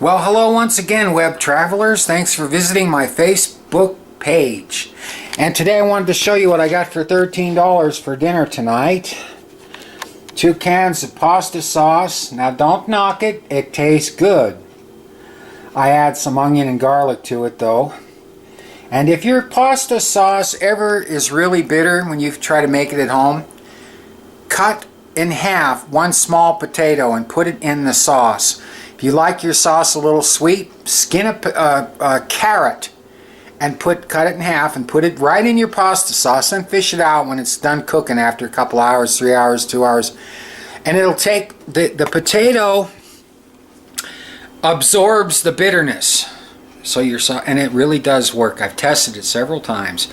Well, hello once again, web travelers. Thanks for visiting my Facebook page. And today I wanted to show you what I got for $13 for dinner tonight. 2 cans of pasta sauce. Now don't knock it, it tastes good. I add some onion and garlic to it though. And if your pasta sauce ever is really bitter when you try to make it at home, cut in half 1 small potato and put it in the sauce. If you like your sauce a little sweet, skin a carrot and cut it in half and put it right in your pasta sauce and fish it out when it's done cooking after a couple hours, 3 hours, 2 hours. And it'll take, the potato absorbs the bitterness. So and it really does work. I've tested it several times.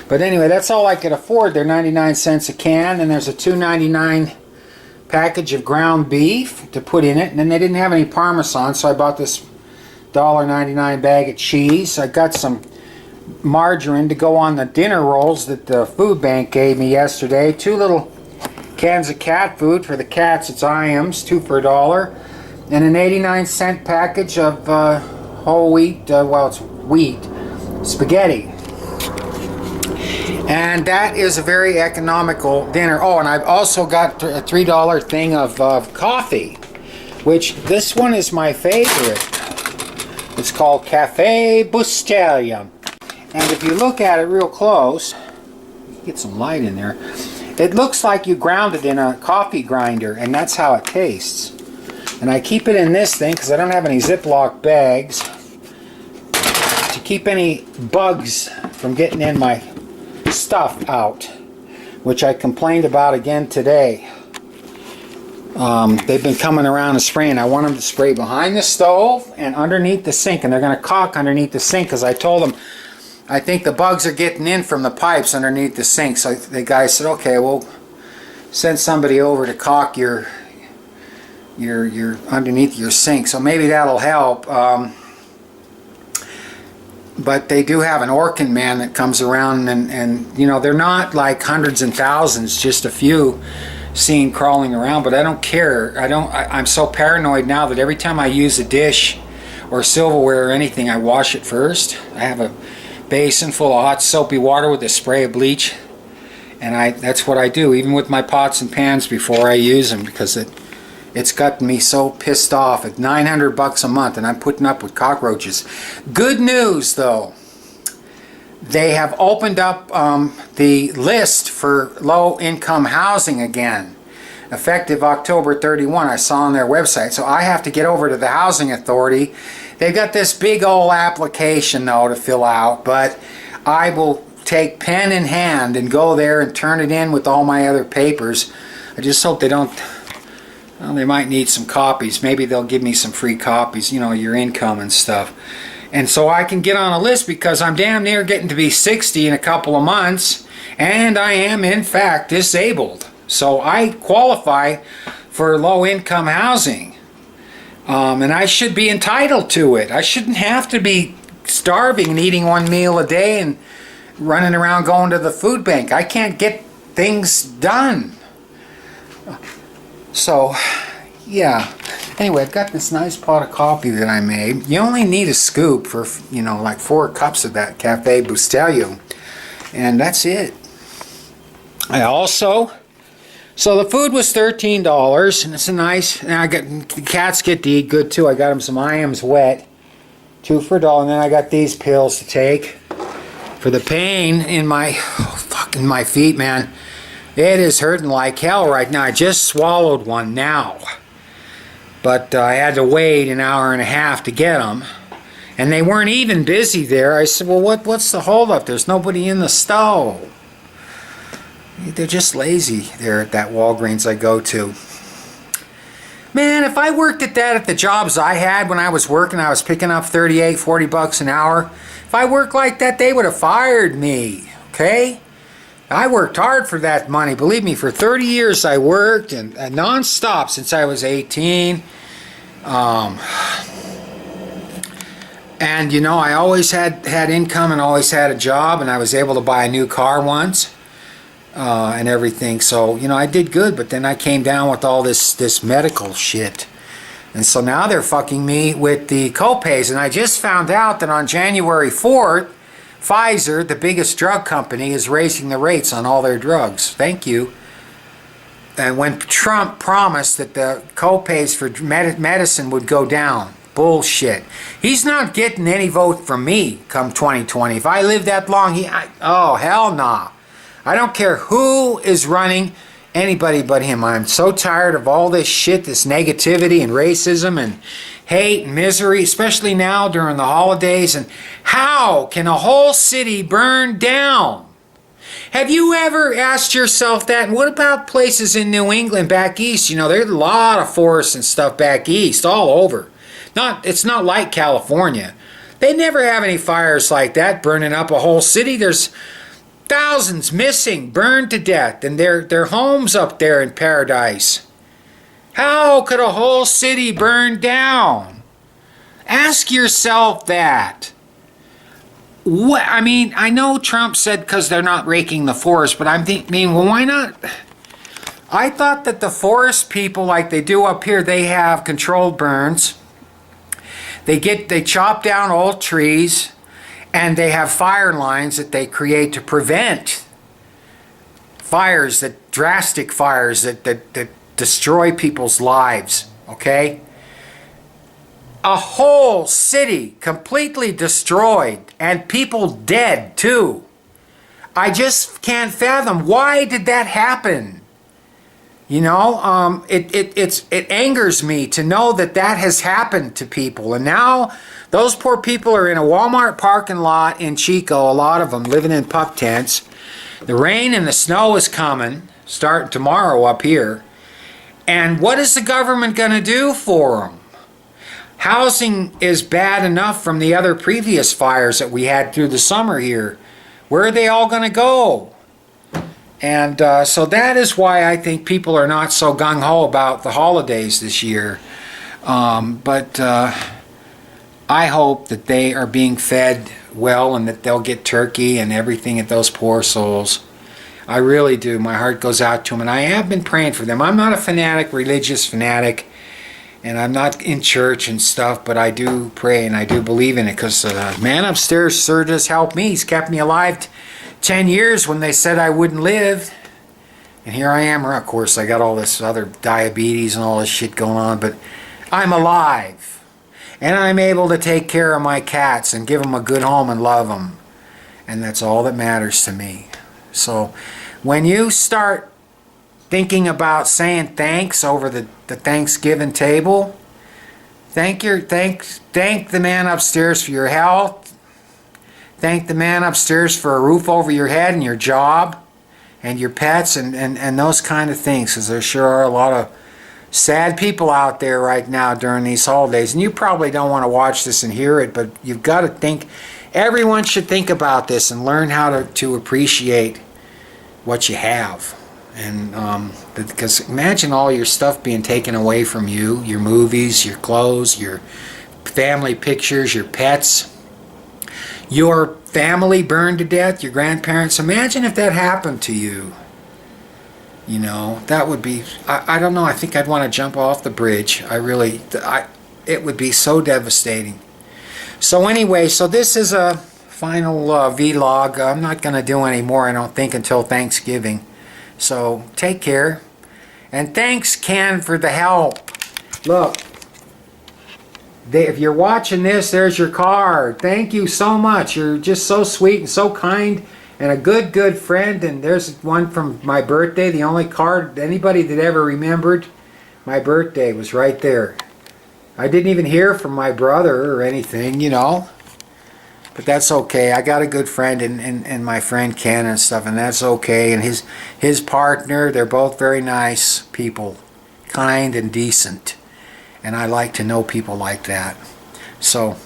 But anyway, that's all I could afford. They're 99 cents a can, and there's a $2.99 package of ground beef to put in it. And then they didn't have any Parmesan, so I bought this $1.99 bag of cheese. I got some margarine to go on the dinner rolls that the food bank gave me yesterday. 2 little cans of cat food for the cats. It's Iams, 2 for $1. And an 89-cent package of whole wheat, well, it's wheat spaghetti. And that is a very economical dinner. Oh, and I've also got a $3 thing of coffee, which this one is my favorite. It's called Cafe Bustelo. And if you look at it real close, get some light in there, it looks like you ground it in a coffee grinder, and that's how it tastes. And I keep it in this thing because I don't have any Ziploc bags to keep any bugs from getting in my stuff out, which I complained about again today. They've been coming around and spraying. I want them to spray behind the stove and underneath the sink, and they're going to caulk underneath the sink because I told them I think the bugs are getting in from the pipes underneath the sink. So the guy said, okay, we'll send somebody over to caulk your underneath your sink. So maybe that'll help. But they do have an Orkin man that comes around, and you know, they're not like hundreds and thousands, just a few seen crawling around. But I don't care. I'm so paranoid now that every time I use a dish or silverware or anything, I wash it first. I have a basin full of hot soapy water with a spray of bleach, and that's what I do, even with my pots and pans before I use them, because it's gotten me so pissed off. At $900 a month, and I'm putting up with cockroaches. Good news though, they have opened up the list for low-income housing again, effective October 31. I saw on their website, so I have to get over to the housing authority. They've got this big old application though to fill out, but I will take pen in hand and go there and turn it in with all my other papers. I just hope they don't. Well, they might need some copies. Maybe they'll give me some free copies, you know, your income and stuff. And so I can get on a list, because I'm damn near getting to be 60 in a couple of months, and I am in fact disabled. So I qualify for low-income housing. And I should be entitled to it. I shouldn't have to be starving and eating 1 meal a day and running around going to the food bank. I can't get things done. So, yeah. Anyway, I've got this nice pot of coffee that I made. You only need a scoop for, you know, like 4 cups of that Cafe Bustelo. And that's it. I also, so the food was $13, and it's a nice, and I got, the cats get to eat good too. I got them some Iams wet, 2 for $1, and then I got these pills to take for the pain in my, fucking my feet, man. It is hurting like hell right now. I just swallowed one now. But I had to wait an hour and a half to get them. And they weren't even busy there. I said, well, what's the holdup? There's nobody in the stove. They're just lazy there at that Walgreens I go to. Man, if I worked at that at the jobs I had when I was working, I was picking up 38, 40 bucks an hour. If I worked like that, they would have fired me. Okay? I worked hard for that money. Believe me, for 30 years I worked, and non-stop since I was 18. And you know, I always had income and always had a job, and I was able to buy a new car once. And everything, so you know, I did good. But then I came down with all this medical shit. And so now they're fucking me with the copays. And I just found out that on January 4th, Pfizer, the biggest drug company, is raising the rates on all their drugs. Thank you. And when Trump promised that the copays for medicine would go down, bullshit. He's not getting any vote from me come 2020. If I live that long, oh, hell nah. I don't care who is running, anybody but him. I'm so tired of all this shit, this negativity and racism and hate and misery, especially now during the holidays. And how can a whole city burn down? Have you ever asked yourself that? And what about places in New England back east? You know, there's a lot of forests and stuff back east, all over. It's not like California. They never have any fires like that burning up a whole city. There's thousands missing, burned to death, and their homes up there in paradise. How could a whole city burn down? Ask yourself that. What, I mean, I know Trump said because they're not raking the forest, but I'm thinking, well, why not? I thought that the forest people, like they do up here, they have controlled burns. They chop down old trees, and they have fire lines that they create to prevent fires, drastic fires that destroy people's lives, okay? A whole city completely destroyed and people dead too. I just can't fathom, why did that happen? You know, it angers me to know that has happened to people. And now those poor people are in a Walmart parking lot in Chico, a lot of them living in pup tents. The rain and the snow is coming, starting tomorrow up here. And what is the government going to do for them? Housing is bad enough from the other previous fires that we had through the summer here. Where are they all going to go? And so that is why I think people are not so gung-ho about the holidays this year. But I hope that they are being fed well and that they'll get turkey and everything at those poor souls. I really do. My heart goes out to them, and I have been praying for them. I'm not a fanatic, religious fanatic, and I'm not in church and stuff, but I do pray and I do believe in it because the man upstairs sure does help me. He's kept me alive 10 years when they said I wouldn't live. And here I am. Of course, I got all this other diabetes and all this shit going on, but I'm alive. And I'm able to take care of my cats and give them a good home and love them. And that's all that matters to me. So when you start thinking about saying thanks over the Thanksgiving table, thank the man upstairs for your health. Thank the man upstairs for a roof over your head and your job and your pets and those kind of things, because there sure are a lot of sad people out there right now during these holidays. And you probably don't want to watch this and hear it, but you've got to think, everyone should think about this and learn how to appreciate what you have. And because imagine all your stuff being taken away from you, your movies, your clothes, your family pictures, your pets, your family burned to death, your grandparents. Imagine if that happened to you. You know, that would be, I don't know, I think I'd want to jump off the bridge. It would be so devastating. So anyway, so this is a final vlog. I'm not going to do any more, I don't think, until Thanksgiving. So take care. And thanks, Ken, for the help. Look. If you're watching this, there's your card. Thank you so much. You're just so sweet and so kind and a good friend. And there's one from my birthday. The only card anybody that ever remembered my birthday was right there. I didn't even hear from my brother or anything, you know. But that's okay. I got a good friend in my friend Ken and stuff, and that's okay. And his partner, they're both very nice people, kind and decent. And I like to know people like that. So,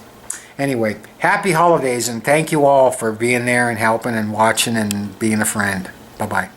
anyway, happy holidays, and thank you all for being there and helping and watching and being a friend. Bye-bye.